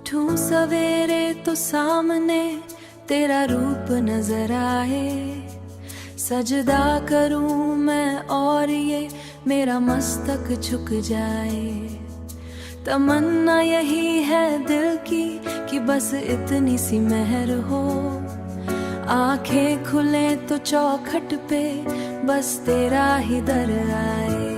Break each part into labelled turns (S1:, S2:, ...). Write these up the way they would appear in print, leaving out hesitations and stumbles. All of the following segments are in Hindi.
S1: उठूं सवेरे तो सामने तेरा रूप नजर आए, सजदा करूं मैं और ये मेरा मस्तक झुक जाए। तमन्ना यही है दिल की कि बस इतनी सी मेहर हो, आंखें खुले तो चौखट पे बस तेरा ही दर आए।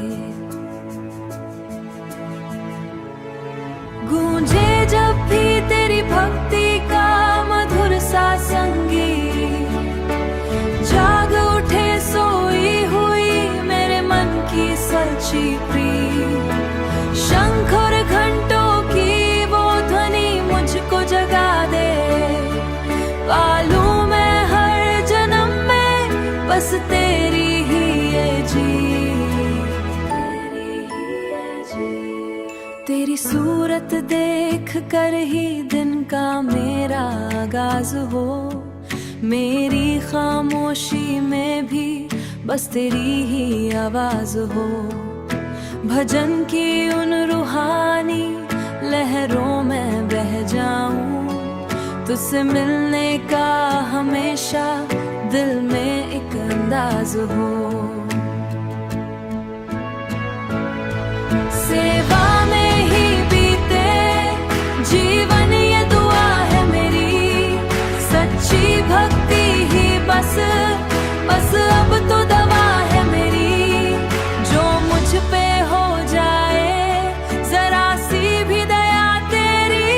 S1: गूंजे जब भी तेरी भक्ति का मधुर सा संगीत, जाग उठे सोई हुई मेरे मन की सच्ची प्रीत। शंख और घंटों की वो ध्वनि मुझको जगा दे, पालूं मैं हर जन्म में बस तेरी ही ये तेरी सूरत देख कर ही दिन का मेरा आगाज हो, मेरी खामोशी में भी बस तेरी ही आवाज हो। भजन की उन रूहानी लहरों में बह जाऊं, तुझसे मिलने का हमेशा दिल में एक अंदाज हो। सेवा में ही बीते जीवन ये दुआ है मेरी, सच्ची भक्ति ही बस अब तो दवा है मेरी। जो मुझ पे हो जाए जरा सी भी दया तेरी,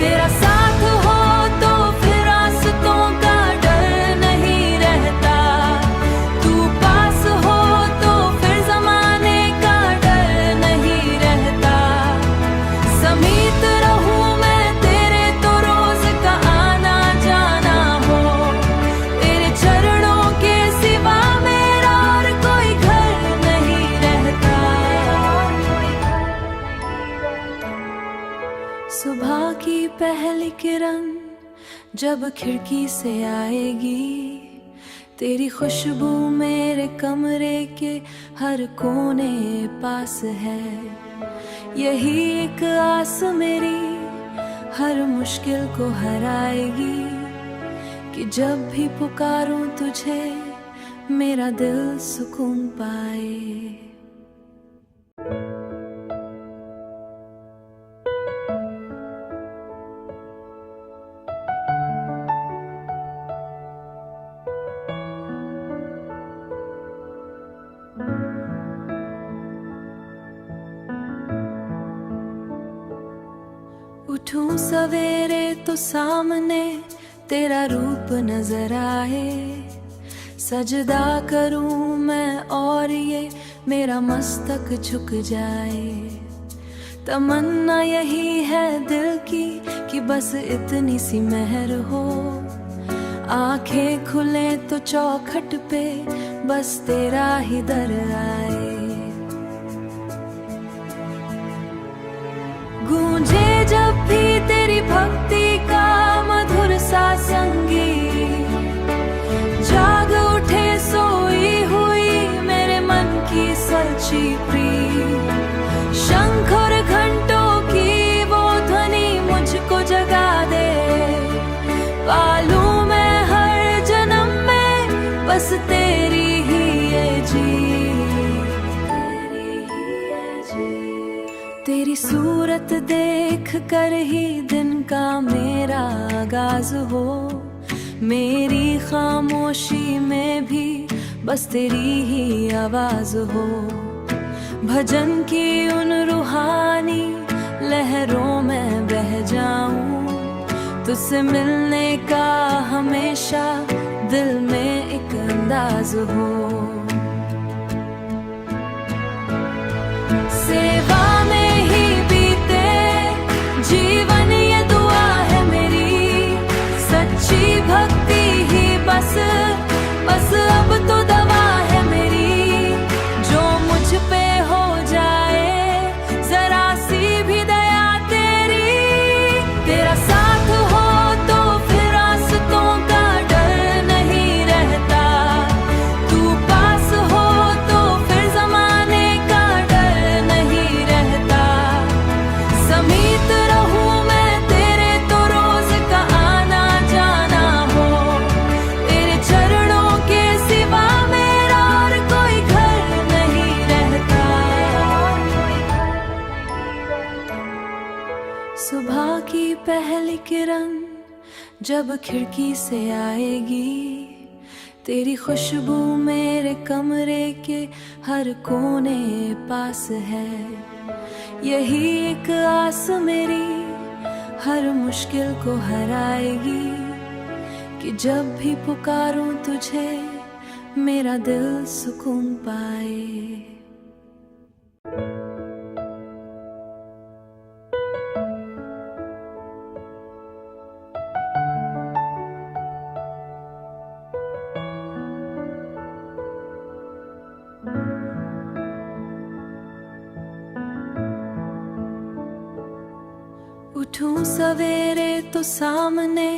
S1: तेरा साथ हो तो फिर रास्तों का डर नहीं रहता, तू पास हो तो फिर जमाने का डर नहीं रहता। समीत रहूं मैं तेरे तो रोज का आना जाना हो, तेरे चरणों के सिवा मेरा और कोई घर नहीं रहता। सुबह की पहली किरण जब खिड़की से आएगी, तेरी खुशबू मेरे कमरे के हर कोने पास है। यही एक आस मेरी हर मुश्किल को हराएगी, कि जब भी पुकारूं तुझे मेरा दिल सुकून पाए। उठूं सवेरे तो सामने तेरा रूप नजर आए, सजदा करूं मैं और ये मेरा मस्तक झुक जाए। तमन्ना यही है दिल की कि बस इतनी सी मेहर हो, आंखें खुले तो चौखट पे बस तेरा ही दर आए। गूंजे जब भी तेरी भक्ति का मधुर सा संगीत, जाग उठे सोई हुई मेरे मन की सच्ची प्रीत। शंख और घंटों की वो ध्वनि मुझको जगा दे, पालूं मैं हर जन्म में बस तेरी ही ये तेरी सूरत देख कर ही दिन का मेरा आगाज हो, मेरी खामोशी में भी बस तेरी ही आवाज हो। भजन की उन रूहानी लहरों में बह जाऊं, तुझसे मिलने का हमेशा दिल में एक अंदाज हो। सेवा में ही बीते जीवन ये दुआ है मेरी, सच्ची भक्ति ही बस अब तो दवा है मेरी। जो मुझ पे हो जाए जरा सी भी दया तेरी, तेरा साथ हो तो फिर रास्तों का डर नहीं रहता, तू पास पहली किरण जब खिड़की से आएगी, तेरी खुशबू मेरे कमरे के हर कोने पास है। यही एक आस मेरी हर मुश्किल को हराएगी, कि जब भी पुकारूं तुझे मेरा दिल सुकून पाए। उठूं सवेरे तो सामने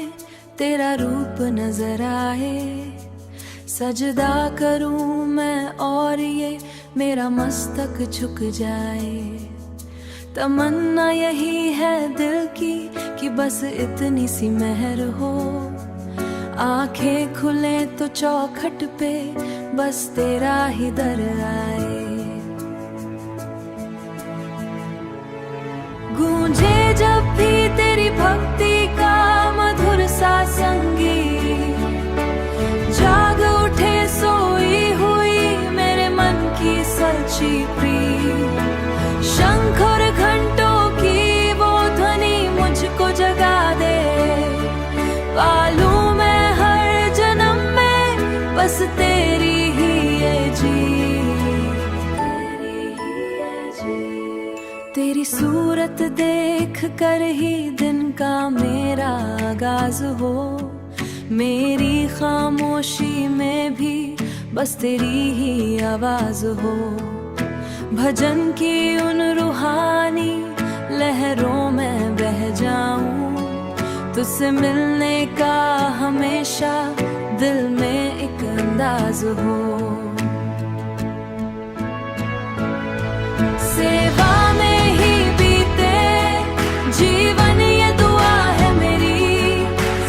S1: तेरा रूप नजर आए, सजदा करूं मैं और ये मेरा मस्तक झुक जाए। तमन्ना यही है दिल की कि बस इतनी सी मेहर हो, आंखें खुले तो चौखट पे बस तेरा ही दर आए। गूंजे जब भी तेरी भक्ति का मधुर सा संगीत, जाग उठे सोई हुई मेरे मन की सच्ची प्रीत। शंख और घंटों की वो ध्वनि मुझको जगा दे, पालूं मैं हर जन्म में बस तेरी ही ये जीत, तेरी ही ये जीत। तेरी सूरत देख कर ही दिन का मेरा आगाज हो, मेरी खामोशी में भी बस तेरी ही आवाज हो। भजन की उन रूहानी लहरों में बह जाऊं, तुझसे मिलने का हमेशा दिल में एक अंदाज हो। सेवा में ही बीते जीवन ये दुआ है मेरी,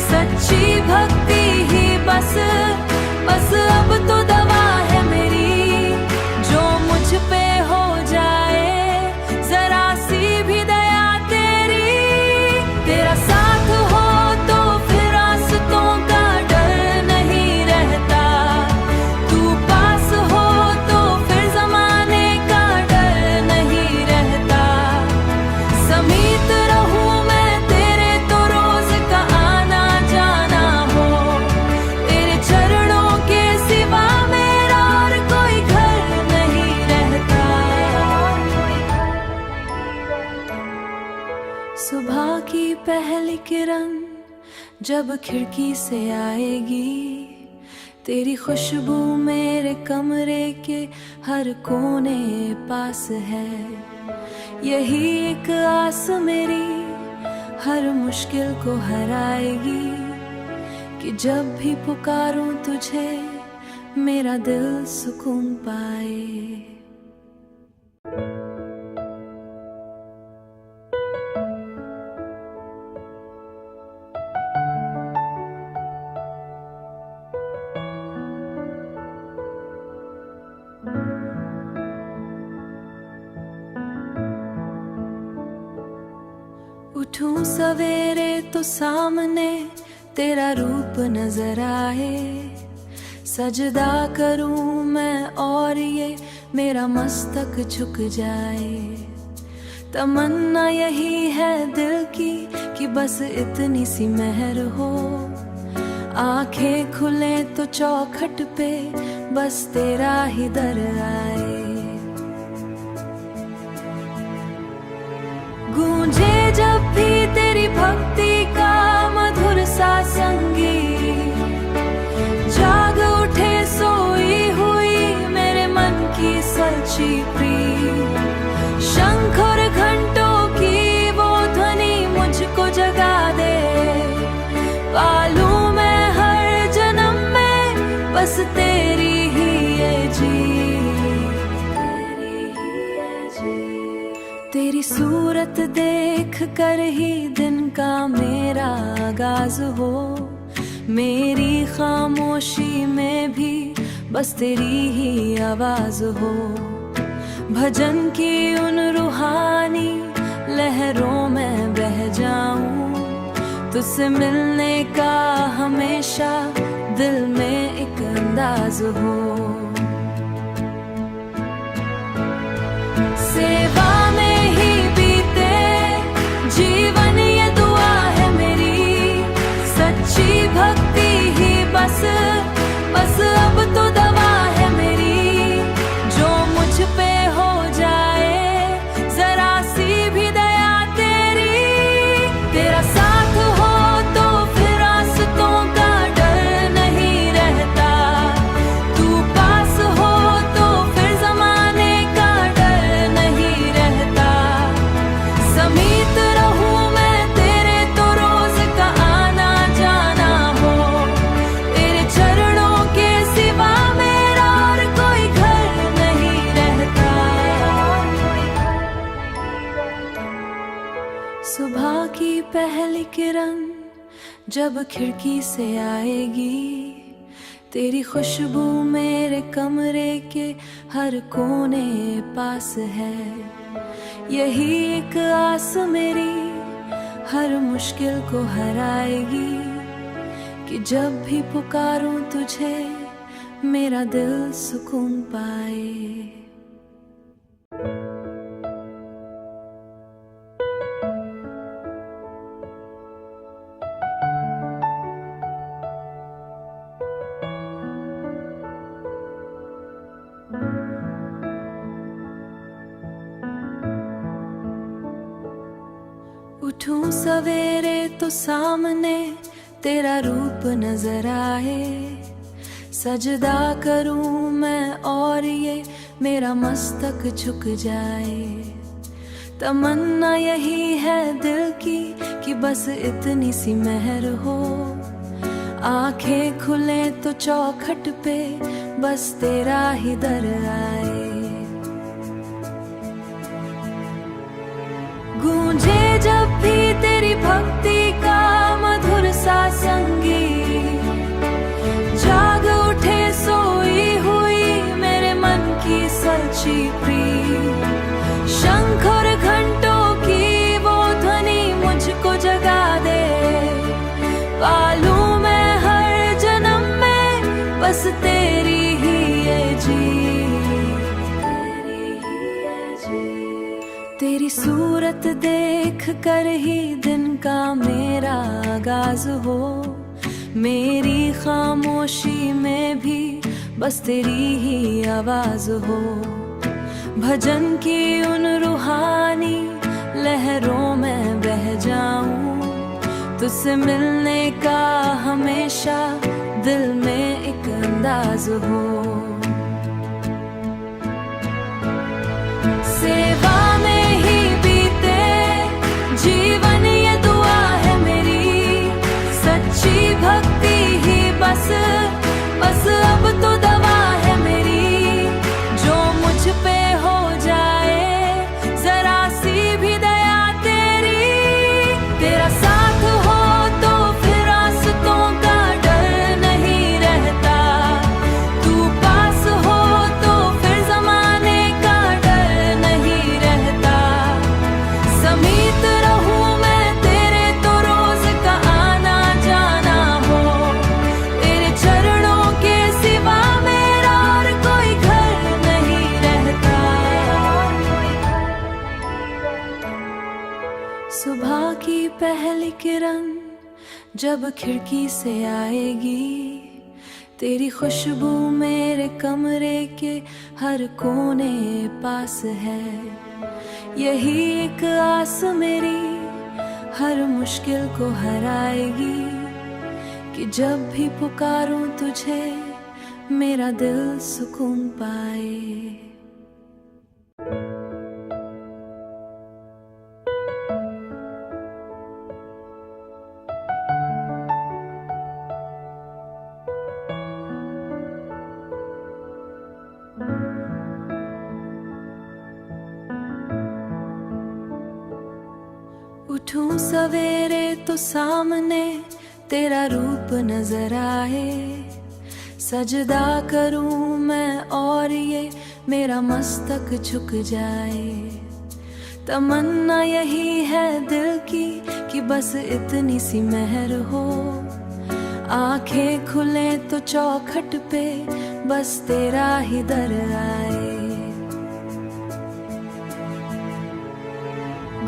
S1: सच्ची भक्ति ही बस बस अब तो दवा है मेरी। जो मुझ पे हो जाए जरा सी भी दया तेरी, तेरा साथ हो तो फिर रास्तों का डर नहीं रहता। तू पास हो तो फिर जमाने का डर नहीं रहता। समीत रहूं मैं तेरे तो रोज का आना जाना हो, तेरे चरणों के सिवा मेरा और कोई घर नहीं रहता। सुबह की पहली किरण जब खिड़की से आएगी, तेरी खुशबू मेरे कमरे के हर कोने पास है। यही एक आस मेरी हर मुश्किल को हराएगी, कि जब भी पुकारूं तुझे मेरा दिल सुकून पाए। उठूं सवेरे तो सामने तेरा रूप नजर आए, सजदा करूं मैं और ये मेरा मस्तक झुक जाए। तमन्ना यही है दिल की कि बस इतनी सी मेहर हो, आंखें खुले तो चौखट पे बस तेरा ही दर आए। गूंजे जब भी तेरी भक्ति का मधुर सा संगीत, जाग उठे सोई हुई मेरे मन की सच्ची प्रीत। शंख और घंटों की वो ध्वनि मुझको जगा दे, पालूं मैं हर जन्म में बस तेरी ही ये जीत, तेरी ही ये जीत। तेरी सूरत देख कर ही दिन का मेरा आगाज हो, मेरी खामोशी में भी बस तेरी ही आवाज हो। भजन की उन रूहानी लहरों में बह जाऊं, तुझसे मिलने का हमेशा दिल में एक अंदाज हो। सेवा में ही बीते जीवन ये दुआ है मेरी, सच्ची भक्ति ही बस अब तो दवा है मेरी। जो मुझ पे हो जाए जरा सी भी दया तेरी, तेरा साथ हो तो फिर रास्तों का डर नहीं रहता, तू पास हो तो फिर जमाने का डर नहीं रहता। समीत रहूं मैं तेरे तो रोज का आना जाना हो, तेरे चरणों के सिवा मेरा और कोई घर नहीं रहता। सुबह की पहली किरण जब खिड़की से आएगी, तेरी खुशबू मेरे कमरे के हर कोने पास है। यही एक आस मेरी हर मुश्किल को हराएगी, कि जब भी पुकारूं तुझे मेरा दिल सुकून पाए। उठूं सवेरे तो सामने तेरा रूप नजर आए, सजदा करूं मैं और ये मेरा मस्तक झुक जाए। तमन्ना यही है दिल की कि बस इतनी सी मेहर हो, आंखें खुले तो चौखट पे बस तेरा ही दर आए। गूंजे जब भी तेरी भक्ति का मधुर सा संगीत, जाग उठे सोई हुई मेरे मन की सच्ची प्रीत। शंख और घंटों की वो ध्वनि मुझको जगा दे, पालूं मैं हर जन्म में बस तेरी ही ये जीत, तेरी ही ये जीत। तेरी सूरत देख कर ही दिन का मेरा आगाज हो, मेरी खामोशी में भी बस तेरी ही आवाज हो। भजन की उन रूहानी लहरों में बह जाऊं, तुझसे मिलने का हमेशा दिल में एक अंदाज हो। सेवा में ही बीते जीवन ये दुआ है मेरी, सच्ची भक्ति ही बस अब तो दवा है मेरी। जो मुझ पे हो जाए जरा सी भी दया तेरी, तेरा साथ हो तो फिर रास्तों का डर नहीं रहता, तू पास हो तो फिर जमाने का डर नहीं रहता। समीत रहूं मैं तेरे तो रोज का आना जाना हो, तेरे चरणों के सिवा मेरा और कोई घर नहीं रहता। सुबह की पहली किरण जब खिड़की से आएगी, तेरी खुशबू मेरे कमरे के हर कोने पास है। यही एक आस मेरी हर मुश्किल को हराएगी, कि जब भी पुकारूं तुझे मेरा दिल सुकून पाए। उठूं सवेरे तो सामने तेरा रूप नजर आए, सजदा करूं मैं और ये मेरा मस्तक झुक जाए। तमन्ना यही है दिल की कि बस इतनी सी मेहर हो, आंखें खुले तो चौखट पे बस तेरा ही दर आए।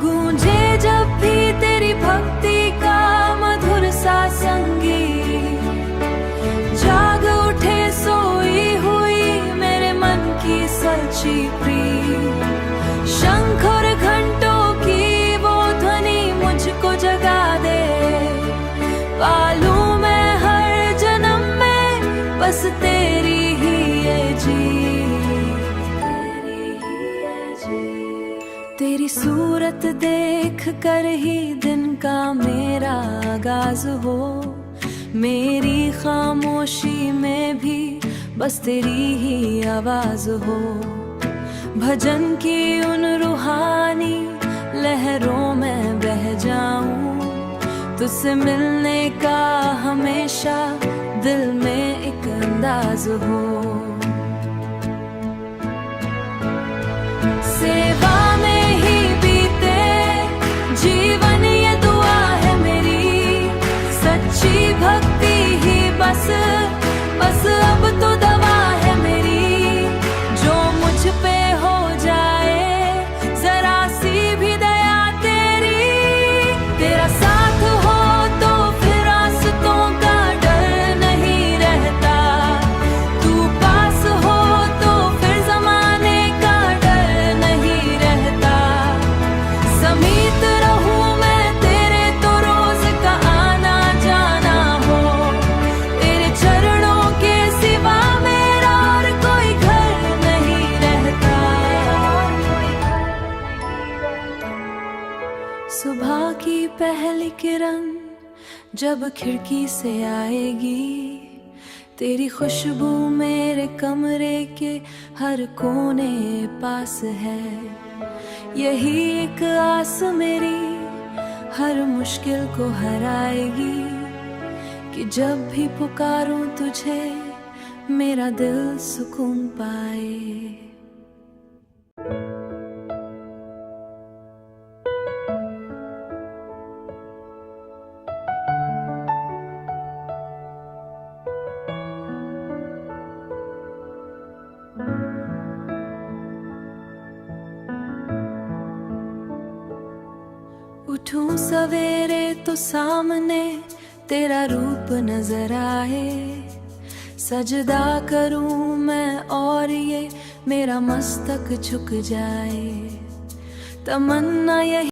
S1: गूंजे जब भी तेरी भक्ति का मधुर सा संगीत, जाग उठे सोई हुई मेरे मन की सच्ची प्रीत। शंख और घंटों की वो ध्वनि मुझको जगा दे, पालूं मैं हर जन्म में बस तेरी ही ये जीत, तेरी ही ये जीत। तेरी सूरत देख कर ही दिन का मेरा आगाज हो, मेरी खामोशी में भी बस तेरी ही आवाज हो। भजन की उन रूहानी लहरों में बह जाऊं, तुझसे मिलने का हमेशा दिल में एक अंदाज हो। सेवा में ही बीते जीवन ये दुआ है मेरी, सच्ची भक्ति ही बस बस अब तो दवा है मेरी। जो मुझ पे हो जाए जरा सी भी दया तेरी, तेरा साथ हो तो फिर रास्तों का डर नहीं रहता, तू पास हो तो फिर जमाने का डर नहीं रहता। समीत रहूं मैं तेरे तो रोज का आना जाना हो, तेरे चरणों के सिवा मेरा और कोई घर नहीं रहता। सुबह की पहली किरण जब खिड़की से आएगी, तेरी खुशबू मेरे कमरे के हर कोने पास है। यही एक आस मेरी हर मुश्किल को हराएगी, कि जब भी पुकारूं तुझे मेरा दिल सुकून पाए। उठूं सवेरे तो सामने तेरा रूप नजर आए, सजदा करूं मैं और ये मेरा मस्तक झुक जाए। तमन्ना यही